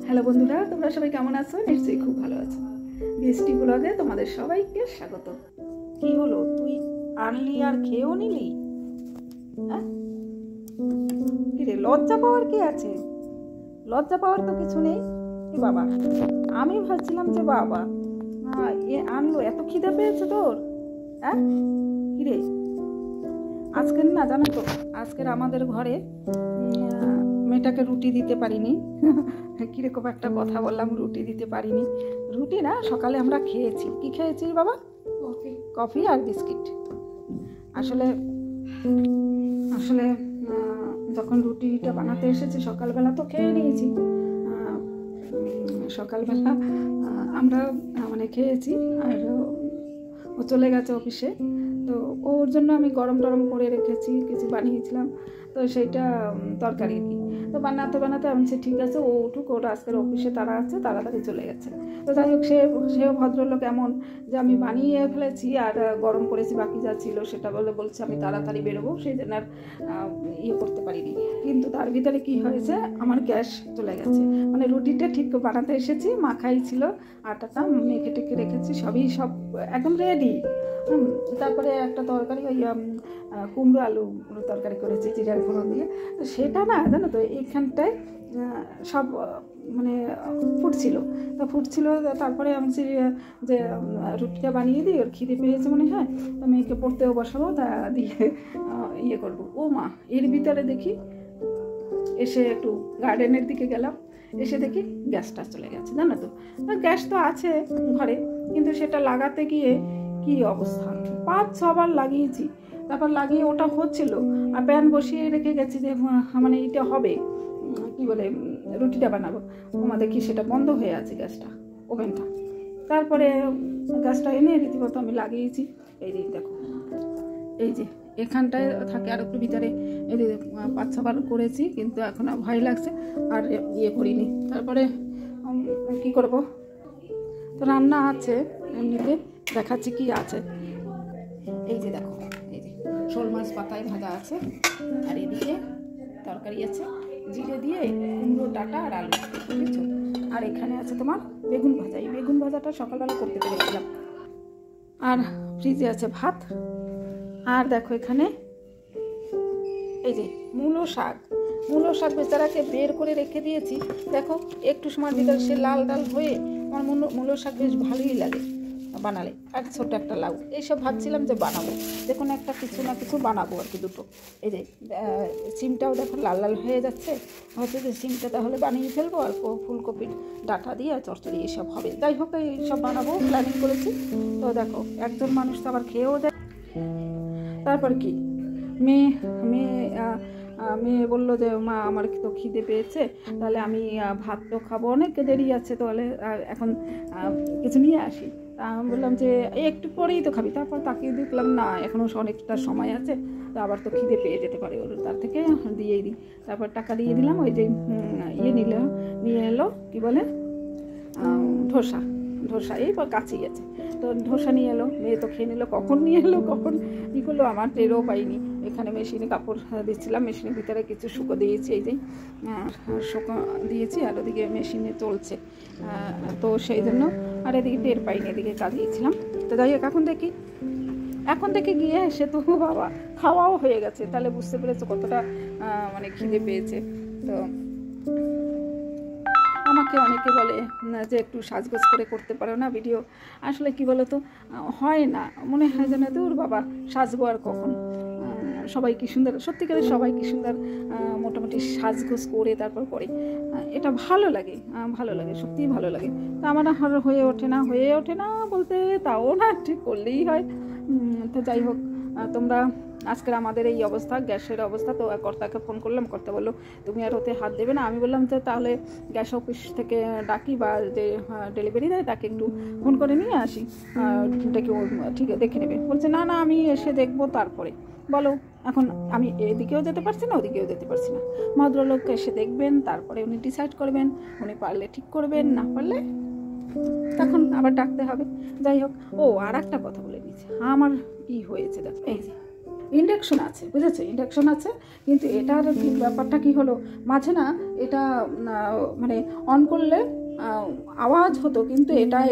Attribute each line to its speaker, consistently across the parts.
Speaker 1: Hello বন্ধুরা, তোমরা সবাই কেমন আছো? নিশ্চয়ই খুব ভালো আছো। বৃষ্টি ব্লগে তোমাদের সবাইকে স্বাগত। কি হলো, তুই আনলি আর খেয়েও নিলি? হ্যাঁ, কিরে, লজ্জা পাওয়ার কি আছে? লজ্জা পাওয়ার তো কিছু নেই। কি বাবা, আমি ভাবছিলাম যে বাবা এ আনলো, এত খিদে পেয়েছে তোর? হ্যাঁ কিরে, আজকের না জানো তো, আজকের আমাদের ঘরে মেয়েটাকে রুটি দিতে পারিনি। কিরকম একটা কথা বললাম, রুটি দিতে পারিনি। রুটি না, সকালে আমরা খেয়েছি। কি খেয়েছি বাবা? কফি আর বিস্কিট। আসলে আসলে যখন রুটিটা বানাতে এসেছি সকালবেলা তো খেয়ে নিয়েছি। সকালবেলা আমরা মানে খেয়েছি, আর ও চলে গেছে অফিসে। তো ওর জন্য আমি গরম টরম করে রেখেছি, কিছু বানিয়েছিলাম। তো সেইটা তরকারি কি, তো বানাতে বানাতে আমি ঠিক আছে ও উঠুক, ওটা আজকের অফিসে তারা আছে, তাড়াতাড়ি চলে গেছে। তো যাই হোক, সেও ভদ্রলোক এমন যে আমি বানিয়ে ফেলেছি আর গরম করেছি, বাকি যা ছিল সেটা বলছে আমি তাড়াতাড়ি বেরোবো, সেই জন্য আর ইয়ে করতে পারিনি। কিন্তু তার ভিতরে কি হয়েছে, আমার গ্যাস চলে গেছে। মানে রুটিটা ঠিক বানাতে এসেছি, মাখাই ছিল, আটাটা মেখে টেকে রেখেছি, সব একদম রেডি। তারপরে একটা তরকারি, ওই কুমড়ো আলু তরকারি করেছি জিরার ফোড়ন দিয়ে। তো সেটা না জানো তো, এইখানটায় সব মানে ফুটছিল। তারপরে আমি যে রুটিটা বানিয়ে দিই, ওর খিদে পেয়েছে মনে হয়, তো মেয়েকে পড়তেও বসাবো, তা দিয়ে ইয়ে করবো। ও মা, এর ভিতরে দেখি এসে একটু গার্ডেনের দিকে গেলাম, এসে দেখি গ্যাসটা চলে গেছে। জানো তো, গ্যাস তো আছে ঘরে, কিন্তু সেটা লাগাতে গিয়ে কি অবস্থা, 5-6 বার লাগিয়েছি। তারপর লাগিয়ে ওটা হচ্ছিল, আর প্যান বসিয়ে রেখে গেছি যে মানে এটা হবে, কি বলে রুটিটা বানাবো। ওমা দেখি সেটা বন্ধ হয়ে আছে গ্যাসটা, ওভেনটা। তারপরে গ্যাসটা এনে রীতিমতো আমি লাগিয়েছি। এই যে দেখো, এই যে এখানটায় থাকে, আর একটু ভিতরে এই যে 5-6 বার করেছি, কিন্তু এখন ভয় লাগছে আর ইয়ে করিনি। তারপরে কি করব, তো রান্না আছে, এমনিতে দেখাচ্ছি কি আছে। এই যে দেখো, এই যে শোল মাছ পাতায় ভাজা আছে, আর এদিকে তরকারি আছে জিরে দিয়ে, কুমড়ো ডাঁটা আর আলু, বুঝেছো? আর এখানে আছে তোমার বেগুন ভাজা। এই বেগুন ভাজাটা সকালবেলা করতে পেরেছিলাম। আর ফ্রিজে আছে ভাত। আর দেখো এখানে এই যে মূলো শাক বেচারাকে বের করে রেখে দিয়েছি। দেখো একটু সময় ভিতরে সে লাল ডাল হয়ে, আমার মূলো শাক বেশ ভালোই লাগে বানালে। আর ছোট একটা লাউ, এইসব ভাবছিলাম যে বানাবো, দেখুন একটা কিছু না কিছু বানাবো আর কি, দুটো। এই যে সিমটাও দেখো লাল লাল হয়ে যাচ্ছে, হয়তো যে সিমটা তাহলে বানিয়ে ফেলবো, আর ফুলকপির ডাঁটা দিয়ে চচ্চড়ি এসব হবে। যাই হোক, এইসব বানাবো প্ল্যানিং করেছি। তো দেখো, একজন মানুষ তো আবার খেয়েও যায়। তারপর কি, মেয়ে বললো যে মা আমার তো খিদে পেয়েছে, তাহলে আমি ভাত তো খাবো, অনেক দেরি আছে, তাহলে এখন কিছু নিয়ে আসি। তা আমি বললাম যে একটু পরেই তো খাবি। তারপর তাকে দেখলাম না, এখনও অনেকটা সময় আছে, তো আবার তো খিদে পেয়ে যেতে পারে ওর, তার থেকে দিয়েই দিই। তারপর টাকা দিয়ে দিলাম। ওই যে নিয়ে এলো কি বলে ধোসা এই কাছেই আছে, তো ধোসা নিয়ে এলো। মেয়ে তো খেয়ে নিল, কখন নিয়ে এলো কখন ই করলো আমার টেরও পাইনি। এখানে মেশিনে কাপড় দিচ্ছিলাম, মেশিনের ভিতরে কিছু শুকো দিয়েছি, এই যে শুকো দিয়েছি, আর ওদিকে মেশিনে চলছে, তো সেই জন্য আর এদিকে টের পাইনি, এদিকে কাজিয়েছিলাম। তো যাই হোক, এখন থেকে গিয়ে সে তো বাবা খাওয়াও হয়ে গেছে, তাহলে বুঝতে পেরেছো কতটা মানে খিদে পেয়েছে। তো আমাকে অনেকে বলে যে একটু সাজগোজ করে করতে পারো না ভিডিও। আসলে কি বলো তো, হয় না, মনে হয় যেন দূর বাবা সাজবো আর কখন। সবাই কি সুন্দর, সত্যিকারের সবাই কি সুন্দর মোটামুটি সাজগোজ করে তারপর করে, এটা ভালো লাগে সত্যিই ভালো লাগে। তা আমার হয়ে ওঠে না বলতে, তাও না ঠিক করলেই হয়। তো যাই হোক, তোমরা আজকের আমাদের এই অবস্থা, গ্যাসের অবস্থা। তো কর্তাকে ফোন করলাম, কর্তা বললো তুমি আর ওতে হাত দেবে না। আমি বললাম যে তাহলে গ্যাস অফিস থেকে ডাকি, বা যে ডেলিভারি দেয় তাকে একটু ফোন করে নিয়ে আসি, ডেকে ও ঠিক দেখে নেবে। বলছে না আমি এসে দেখবো তারপরে। বলো, এখন আমি এদিকেও যেতে পারছি না, ওদিকেও যেতে পারছি না। ভদ্রলোক এসে দেখবেন, তারপরে উনি ডিসাইড করবেন, উনি পারলে ঠিক করবেন, না পারলে তখন আবার ডাকতে হবে। যাই হোক, ও আর একটা কথা বলে দিচ্ছি, আমার কি হয়েছে দেখো, এই যে ইন্ডাকশন আছে, বুঝেছো, ইন্ডাকশন আছে, কিন্তু এটার ব্যাপারটা কি হলো, মাঝে না এটা মানে অন করলে আওয়াজ হতো, কিন্তু এটাই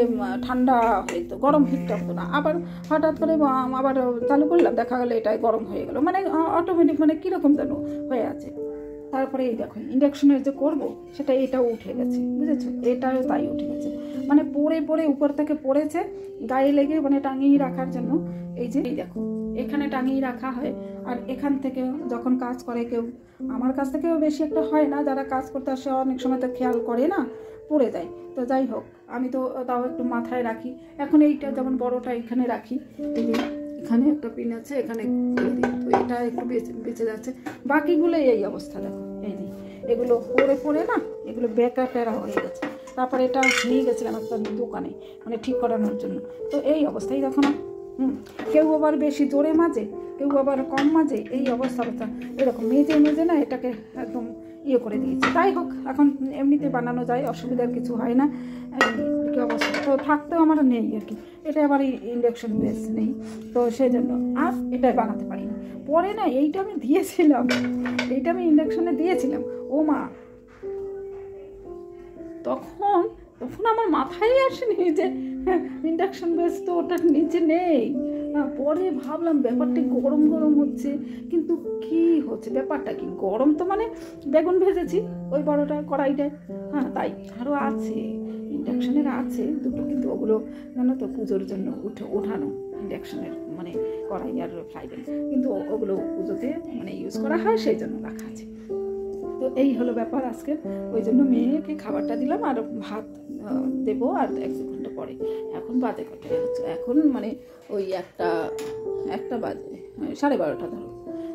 Speaker 1: ঠান্ডা হতো, গরম হিটটা হতো না। আবার হঠাৎ করে আবার চালু করলাম, দেখা গেলো এটাই গরম হয়ে গেলো, মানে অটোমেটিক, মানে কীরকম যেন হয়ে আছে। তারপরে এই দেখো ইন্ডাকশনের যে করবো সেটা এটাও উঠে গেছে, বুঝেছো, এটাও তাই উঠে গেছে, মানে পড়ে পড়ে উপর থেকে পড়েছে গায়ে লেগে, মানে টাঙিয়ে রাখার জন্য। এই যে এই দেখো এখানে টাঙিয়ে রাখা হয়, আর এখান থেকে যখন কাজ করে কেউ, আমার কাছ থেকেও বেশি একটা হয় না, যারা কাজ করতে আসে অনেক সময় তো খেয়াল করে না, পড়ে যায়। তো যাই হোক, আমি তো তাও একটু মাথায় রাখি। এখন এইটা যেমন বড়টা এখানে রাখি, এই যে এখানে একটা পিন আছে, এখানে তো এটা একটু বেঁচে যাচ্ছে, বাকিগুলো এই অবস্থা দেখো, এই যে এগুলো পড়ে পড়ে না, এগুলো বেকা টেরা হয়ে গেছে। তারপরে এটা নিয়ে গেছিলাম একটা দোকানে, মানে ঠিক করানোর জন্য, তো এই অবস্থায় দেখো না। কেউ আবার বেশি জোরে মাজে, কেউ আবার কম মাজে, এই অবস্থা এরকম মেজে মেজে না এটাকে একদম ইয়ে করে দিয়েছে। তাই হোক, এখন এমনিতে বানানো যায়, অসুবিধার কিছু হয় না, কি অবস্থা। তো থাকতেও আমার নেই আর কি, এটা আবার ইন্ডাকশন বেস নেই, তো সেই জন্য আর এটাই বানাতে পারি না। পরে না এইটা আমি দিয়েছিলাম, এইটা আমি ইন্ডাকশনে দিয়েছিলাম, ও মা, তখন আমার মাথায় আসেনি যে ইন্ডাকশন বেস তো ওটার নিচে নেই। পরে ভাবলাম ব্যাপারটা গরম গরম হচ্ছে, কিন্তু কি হচ্ছে ব্যাপারটা কি, গরম তো মানে বেগুন ভেজেছি ওই বড়টা কড়াইটায়, হ্যাঁ তাই আরও আছে ইন্ডাকশনের আছে দুটো, কিন্তু ওগুলো জানো তো পুজোর জন্য ওঠানো ইন্ডাকশনের, মানে কড়াই আর ফ্রাই প্যান, কিন্তু ওগুলো পুজোতে মানে ইউজ করা হয়, সেই জন্য রাখা আছে। তো এই হলো ব্যাপার আজকে, ওই জন্য মেয়েকে খাবারটা দিলাম, আর ভাত দেবো আর 1-2 ঘন্টা পরে। এখন বাজে কটা হচ্ছে, এখন মানে ওই একটা বাজে 12:30 ধরো,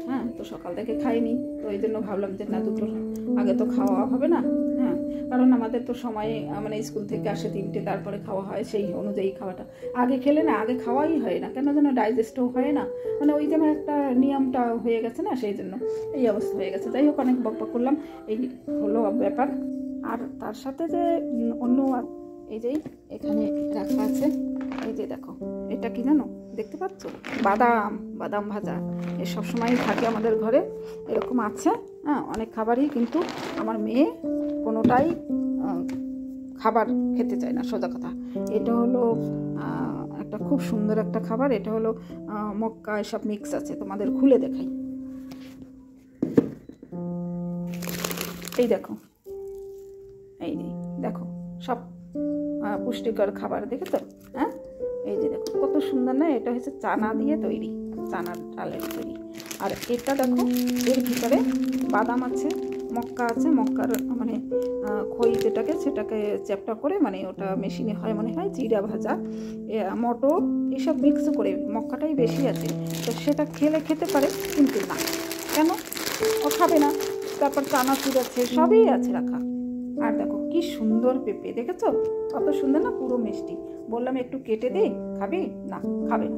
Speaker 1: হ্যাঁ। তো সকাল থেকে খাইনি, তো এই জন্য ভাবলাম যে না, দুটোর আগে তো খাওয়া হবে না, হ্যাঁ, কারণ আমাদের তো সময়, মানে স্কুল থেকে আসে 3টে, তারপরে খাওয়া হয়, সেই অনুযায়ী খাওয়াটা আগে খেলে না, আগে খাওয়াই হয় না, কেন যেন ডাইজেস্টও হয় না, মানে ওই যেন একটা নিয়মটা হয়ে গেছে না, সেই জন্য এই অবস্থা হয়ে গেছে। যাই হোক, অনেক বকবক করলাম, এই হলো ব্যাপার। আর তার সাথে যে অন্য এই যে এখানে রাখা আছে, এই যে দেখো এটা কি জানো, দেখতে পাচ্ছ, বাদাম ভাজা, এ সবসময়ই থাকে আমাদের ঘরে, এরকম আছে, হ্যাঁ, অনেক খাবারই, কিন্তু আমার মেয়ে কোনোটাই খাবার খেতে চায় না, সোজা কথা। এটা হলো একটা খুব সুন্দর একটা খাবার, এটা হলো মক্কা, এসব মিক্স আছে, তোমাদের খুলে দেখাই। এই দেখো, এই দেখো সব পুষ্টিকর খাবার, দেখেছো, হ্যাঁ, এই যে দেখো কত সুন্দর না, এটা হচ্ছে চানা দিয়ে তৈরি, চানার ডালের তৈরি। আর এটা দেখো এর ভিতরে বাদাম আছে, মক্কা আছে, মক্কার মানে খই সেটাকে চ্যাপটা করে, মানে ওটা মেশিনে হয় মনে হয়, জিরা ভাজা, মটর, এসব মিক্স করে, মক্কাটাই বেশি আছে, তো সেটা খেতে পারে, কিন্তু না, কেন, ও খাবে না। তারপর চানাচুর আছে, সবই আছে রাখা। আর দেখো কি সুন্দর পেঁপে, দেখেছো কত সুন্দর না, পুরো মিষ্টি। বললাম একটু কেটে দে, খাবি না, খাবে না।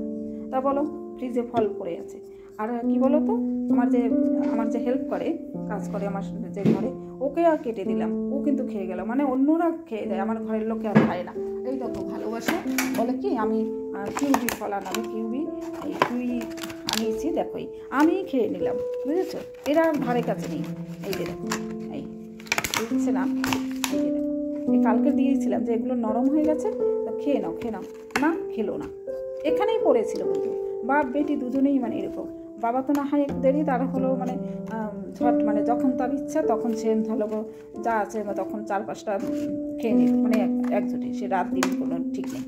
Speaker 1: তা বলো, ফ্রিজে ফল পড়ে আছে। আর কি বলো তো, আমার যে হেল্প করে, কাজ করে আমার যে ঘরে, ওকে আর কেটে দিলাম, ও কিন্তু খেয়ে গেল, মানে অন্যরা খেয়ে দেয়, আমার ঘরের লোকে আর খায় না। এই দেখো ভালোবাসে, বলে কি আমি কিউবি ফল আনাবো, কিউবি আনিয়েছি, দেখো আমি খেয়ে নিলাম, বুঝেছো, এরা আর ধারে কাছে নেই। এই যে দেখো, এই দিচ্ছে না, এই যে দেখো, এই কালকে দিয়েছিলাম যে এগুলো নরম হয়ে গেছে, তো খেয়ে নাও, না, খেলো না, এখানেই পড়েছিল, কিন্তু বাপ বেটি দুজনেই মানে এরকম। বাবা তো না হয় একটু দেরি, তার হলো মানে ঝট, মানে যখন তার ইচ্ছা তখন সে ধরো যা আছে তখন 4-5টা খেয়ে নিল, মানে একজোটে, সে রাত দিন কোনো ঠিক নেই।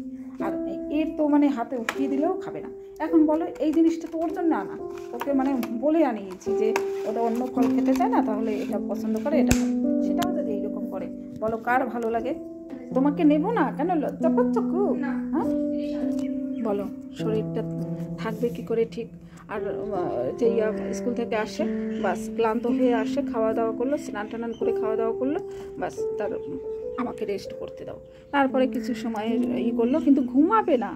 Speaker 1: আর এর তো মানে হাতে উঠিয়ে দিলেও খাবে না। এখন বলো এই জিনিসটা তো ওর জন্য আনা, ওকে মানে বলে আনিয়েছি যে ওটা অন্য ফল খেতে চায় না, তাহলে এটা পছন্দ করে, এটা সেটাও যদি এইরকম করে, বলো কার ভালো লাগে? তোমাকে নেবো না কেন, লজ্জা পাচ্ছ খুব, হ্যাঁ, বলো শরীরটা থাকবে কি করে ঠিক? আর যে স্কুল থেকে আসে, বাস ক্লান্ত হয়ে আসে, খাওয়া দাওয়া করলো, স্নান টান করে খাওয়া দাওয়া করলো, বাস তার আমাকে রেস্ট করতে দাও। তারপরে কিছু সময় করলো, কিন্তু ঘুমাবে না,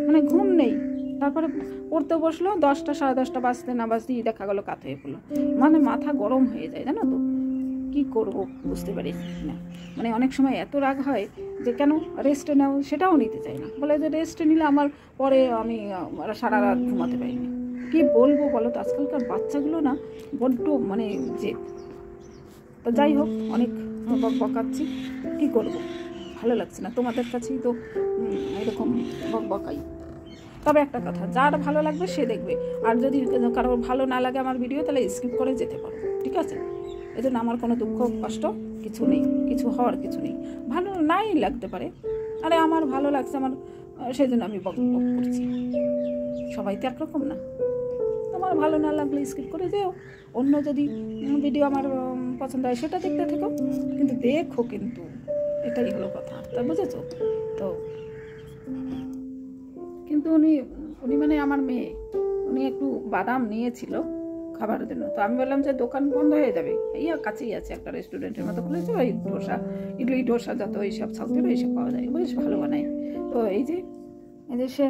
Speaker 1: মানে ঘুম নেই। তারপরে পড়তে বসলো, 10টা 10:30 বাজতে না বাজতেই দেখা গেলো কাত হয়ে পড়লো, মানে মাথা গরম হয়ে যায়, জানো তো, কি করব বুঝতে পারি না। মানে অনেক সময় এত রাগ হয় যে কেন রেস্ট নাও, সেটাও নিতে চাই না, বলে যে রেস্ট নিলে আমার পরে আমি সারা রাত ঘুমাতে পারি না। কি বলবো বলো তো, আজকালকার বাচ্চাগুলো না বড্ড মানে যে, তো যাই হোক, অনেক বকাচ্ছি, কী করবো, ভালো লাগছে না, তোমাদের কাছেই তো এরকম বকাই। তবে একটা কথা, যার ভালো লাগবে সে দেখবে, আর যদি কারোর ভালো না লাগে আমার ভিডিও, তাহলে স্কিপ করে যেতে পারো, ঠিক আছে? এজন্য আমার কোনো দুঃখ কষ্ট কিছু নেই, কিছু হওয়ার কিছু নেই। ভালো নাই লাগতে পারে, আরে আমার ভালো লাগছে, আমার সেই জন্য আমি বক করছি। সবাই তো একরকম না, তোমার ভালো না লাগলে স্কিপ করে যেও, অন্য যদি ভিডিও আমার পছন্দ হয় সেটা দেখতে থেকো, কিন্তু দেখো, কিন্তু এটাই হলো কথা, তা বুঝেছো তো? কিন্তু উনি মানে আমার মেয়ে, উনি একটু বাদাম নিয়েছিল খাবারের জন্য, তো আমি বললাম যে দোকান বন্ধ হয়ে যাবে, এই কাছেই আছে একটা রেস্টুরেন্টের মতো খুলেছে, ওই ডোসা, ইডলি ডোসা যত এইসব সাউথের এইসব পাওয়া যায়, বেশ ভালো বানায়। তো এই যে সে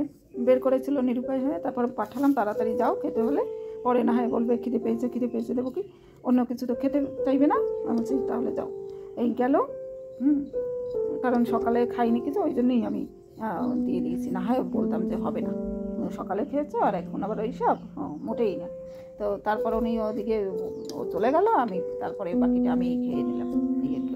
Speaker 1: বের করেছিল নিরুপায় হয়ে, তারপর পাঠালাম, তাড়াতাড়ি যাও, খেতে হলে পরে না হয় বলবে খিদে পেয়েছে দেবো কি, অন্য কিছু তো খেতে চাইবে না। আমি বলছি তাহলে যাও, এই গেল। কারণ সকালে খাইনি কিছু, ওই জন্যই আমি দিয়ে দিয়েছি, না হয় বলতাম যে হবে না, সকালে খেয়েছো আর এখন আবার ওইসব, মোটেই না। তো তারপর উনি ওদিকে চলে গেল, আমি তারপরে বাকিটা আমি খেয়ে নিলাম, এই আর কি।